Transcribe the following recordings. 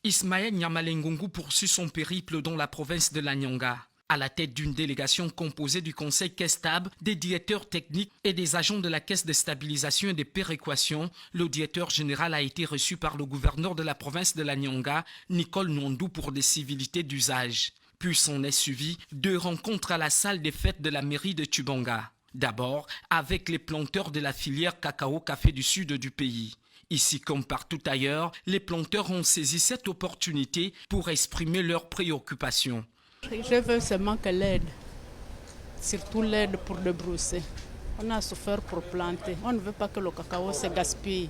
Ismaël Nyamalengungu poursuit son périple dans la province de la Nyanga. À la tête d'une délégation composée du conseil Kestab, des directeurs techniques et des agents de la caisse de stabilisation et de péréquation, le directeur général a été reçu par le gouverneur de la province de la Nyanga, Nicole Nwandou, pour des civilités d'usage. Puis s'en est suivi 2 rencontres à la salle des fêtes de la mairie de Tchibanga. D'abord, avec les planteurs de la filière cacao-café du sud du pays. Ici comme partout ailleurs, les planteurs ont saisi cette opportunité pour exprimer leurs préoccupations. Je veux seulement que l'aide, surtout l'aide pour débrousser. On a souffert pour planter. On ne veut pas que le cacao se gaspille.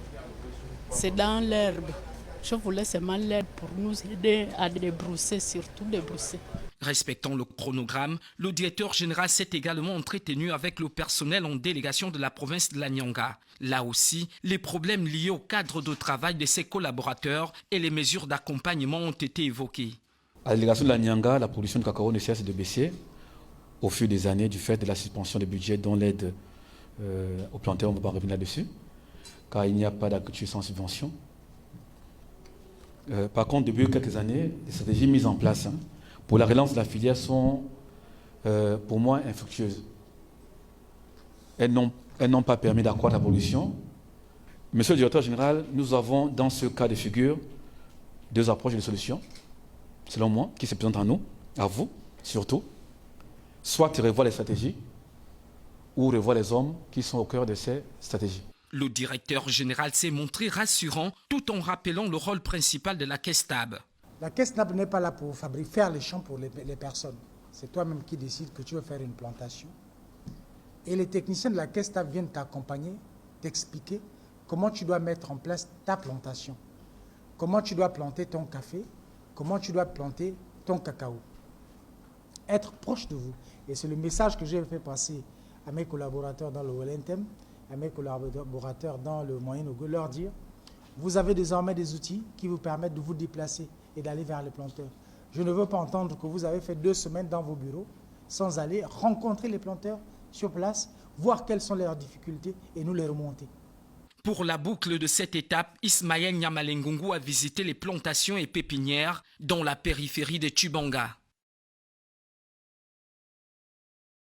C'est dans l'herbe. Je voulais seulement l'aide pour nous aider à débrousser, surtout débrousser. Respectant le chronogramme, le directeur général s'est également entretenu avec le personnel en délégation de la province de la Nyanga. Là aussi, les problèmes liés au cadre de travail de ses collaborateurs et les mesures d'accompagnement ont été évoqués. À la délégation de la Nyanga, la production de cacao ne cesse de baisser au fil des années du fait de la suspension des budgets dont l'aide aux planteurs, on ne va pas revenir là-dessus, car il n'y a pas d'agriculture sans subvention. Par contre, depuis quelques années, les stratégies mises en place pour la relance de la filière sont, pour moi, infructueuses. Elles n'ont pas permis d'accroître la production. Monsieur le directeur général, nous avons dans ce cas de figure 2 approches et 2 solutions, selon moi, qui se présentent à nous, à vous surtout. Soit revoir les stratégies, ou revoir les hommes qui sont au cœur de ces stratégies. Le directeur général s'est montré rassurant tout en rappelant le rôle principal de la Kestab. La Kestab n'est pas là pour faire les champs pour les personnes. C'est toi-même qui décides que tu veux faire une plantation. Et les techniciens de la Kestab viennent t'accompagner, t'expliquer comment tu dois mettre en place ta plantation. Comment tu dois planter ton café, comment tu dois planter ton cacao. Être proche de vous. Et c'est le message que j'ai fait passer à mes collaborateurs dans le Wellington, à mes collaborateurs dans le Moyen-Ogo, leur dire, vous avez désormais des outils qui vous permettent de vous déplacer et d'aller vers les planteurs. Je ne veux pas entendre que vous avez fait 2 semaines dans vos bureaux sans aller rencontrer les planteurs sur place, voir quelles sont leurs difficultés et nous les remonter. Pour la boucle de cette étape, Ismaël Nyamalengungu a visité les plantations et pépinières dans la périphérie de Tchibanga.